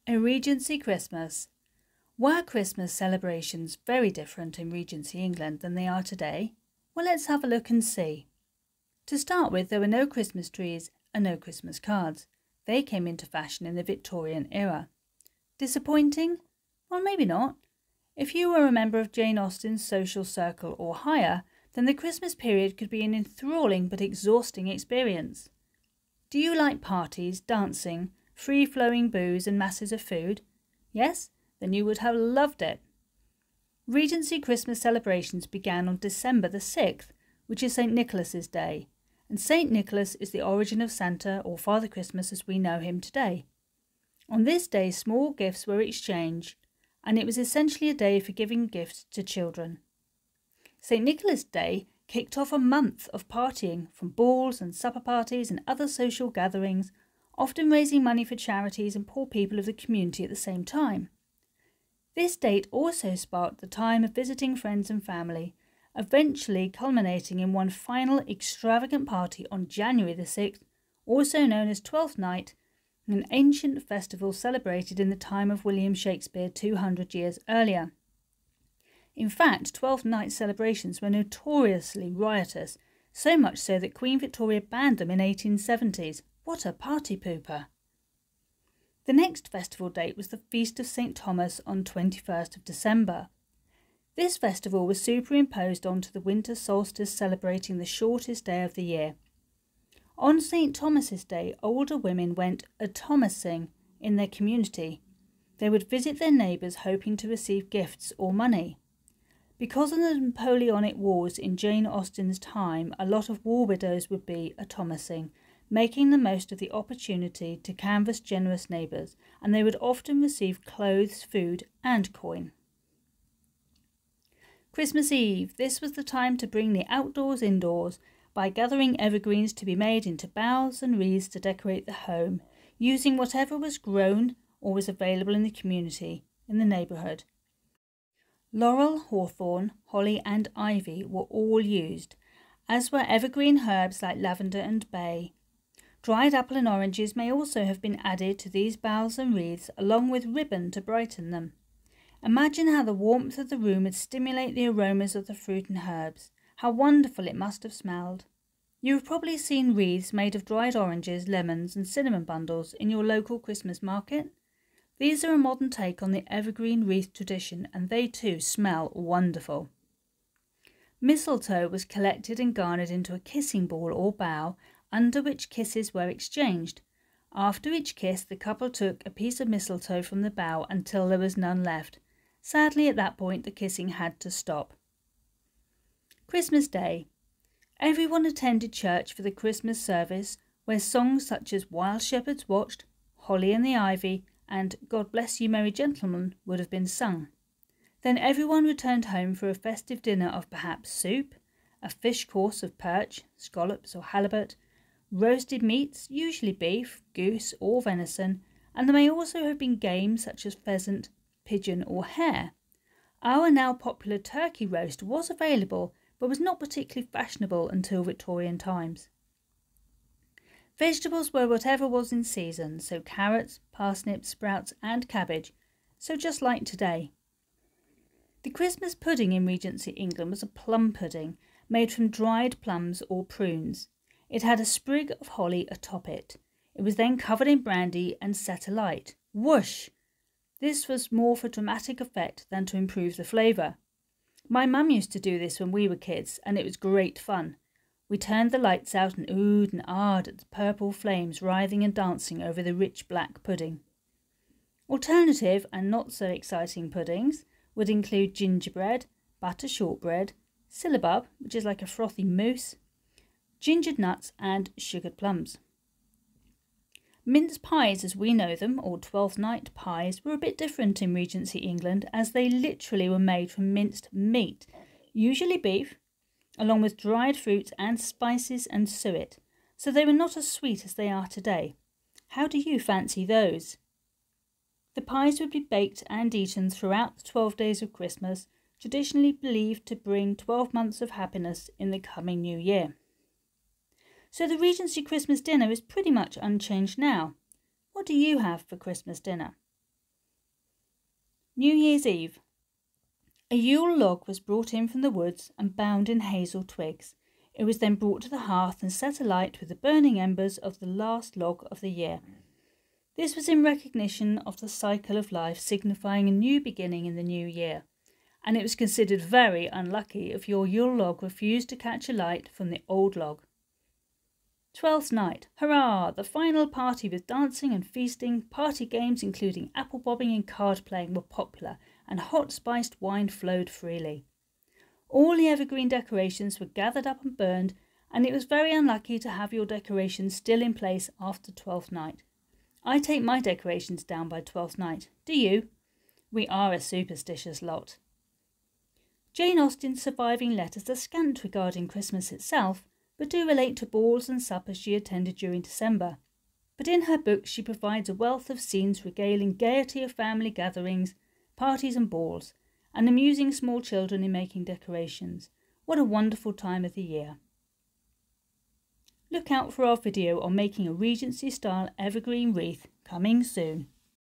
A Regency Christmas. Were Christmas celebrations very different in Regency England than they are today? Well, let's have a look and see. To start with, there were no Christmas trees and no Christmas cards. They came into fashion in the Victorian era. Disappointing? Well, maybe not. If you were a member of Jane Austen's social circle or higher, then the Christmas period could be an enthralling but exhausting experience. Do you like parties, dancing, free-flowing booze and masses of food? Yes? Then you would have loved it. Regency Christmas celebrations began on December the 6th, which is St. Nicholas's Day, and St. Nicholas is the origin of Santa or Father Christmas as we know him today. On this day, small gifts were exchanged, and it was essentially a day for giving gifts to children. St. Nicholas Day kicked off a month of partying, from balls and supper parties and other social gatherings, often raising money for charities and poor people of the community at the same time. This date also sparked the time of visiting friends and family, eventually culminating in one final extravagant party on January the 6th, also known as Twelfth Night, an ancient festival celebrated in the time of William Shakespeare 200 years earlier. In fact, Twelfth Night celebrations were notoriously riotous, so much so that Queen Victoria banned them in 1870s. What a party pooper! The next festival date was the Feast of St. Thomas on 21st of December. This festival was superimposed onto the winter solstice, celebrating the shortest day of the year. On St. Thomas's Day, older women went a-Thomasing in their community. They would visit their neighbours hoping to receive gifts or money. Because of the Napoleonic Wars in Jane Austen's time, a lot of war widows would be a-Thomasing, making the most of the opportunity to canvass generous neighbours, and they would often receive clothes, food and coin. Christmas Eve. This was the time to bring the outdoors indoors by gathering evergreens to be made into boughs and wreaths to decorate the home, using whatever was grown or was available in the community, in the neighbourhood. Laurel, hawthorn, holly and ivy were all used, as were evergreen herbs like lavender and bay. Dried apple and oranges may also have been added to these boughs and wreaths, along with ribbon to brighten them. Imagine how the warmth of the room would stimulate the aromas of the fruit and herbs. How wonderful it must have smelled. You have probably seen wreaths made of dried oranges, lemons and cinnamon bundles in your local Christmas market. These are a modern take on the evergreen wreath tradition, and they too smell wonderful. Mistletoe was collected and garnered into a kissing ball or bough, under which kisses were exchanged. After each kiss, the couple took a piece of mistletoe from the bough until there was none left. Sadly, at that point, the kissing had to stop. Christmas Day. Everyone attended church for the Christmas service, where songs such as While Shepherds Watched, Holly and the Ivy, and God Bless You Merry Gentlemen would have been sung. Then everyone returned home for a festive dinner of perhaps soup, a fish course of perch, scallops or halibut, roasted meats, usually beef, goose or venison, and there may also have been game such as pheasant, pigeon or hare. Our now popular turkey roast was available, but was not particularly fashionable until Victorian times. Vegetables were whatever was in season, so carrots, parsnips, sprouts and cabbage, so just like today. The Christmas pudding in Regency England was a plum pudding made from dried plums or prunes. It had a sprig of holly atop it. It was then covered in brandy and set alight. Whoosh! This was more for dramatic effect than to improve the flavour. My mum used to do this when we were kids, and it was great fun. We turned the lights out and oohed and ahed at the purple flames writhing and dancing over the rich black pudding. Alternative and not so exciting puddings would include gingerbread, butter shortbread, syllabub, which is like a frothy mousse, gingered nuts and sugared plums. Mince pies as we know them, or Twelfth Night pies, were a bit different in Regency England, as they literally were made from minced meat, usually beef, along with dried fruits and spices and suet, so they were not as sweet as they are today. How do you fancy those? The pies would be baked and eaten throughout the 12 days of Christmas, traditionally believed to bring 12 months of happiness in the coming new year. So the Regency Christmas dinner is pretty much unchanged now. What do you have for Christmas dinner? New Year's Eve. A Yule log was brought in from the woods and bound in hazel twigs. It was then brought to the hearth and set alight with the burning embers of the last log of the year. This was in recognition of the cycle of life, signifying a new beginning in the new year, and it was considered very unlucky if your Yule log refused to catch alight from the old log. Twelfth night. Hurrah! The final party with dancing and feasting. Party games including apple bobbing and card playing were popular, and hot spiced wine flowed freely. All the evergreen decorations were gathered up and burned, and it was very unlucky to have your decorations still in place after Twelfth night. I take my decorations down by Twelfth night. Do you? We are a superstitious lot. Jane Austen's surviving letters are scant regarding Christmas itself, but do relate to balls and suppers she attended during December. But in her book she provides a wealth of scenes regaling gaiety of family gatherings, parties and balls, and amusing small children in making decorations. What a wonderful time of the year. Look out for our video on making a Regency-style evergreen wreath coming soon.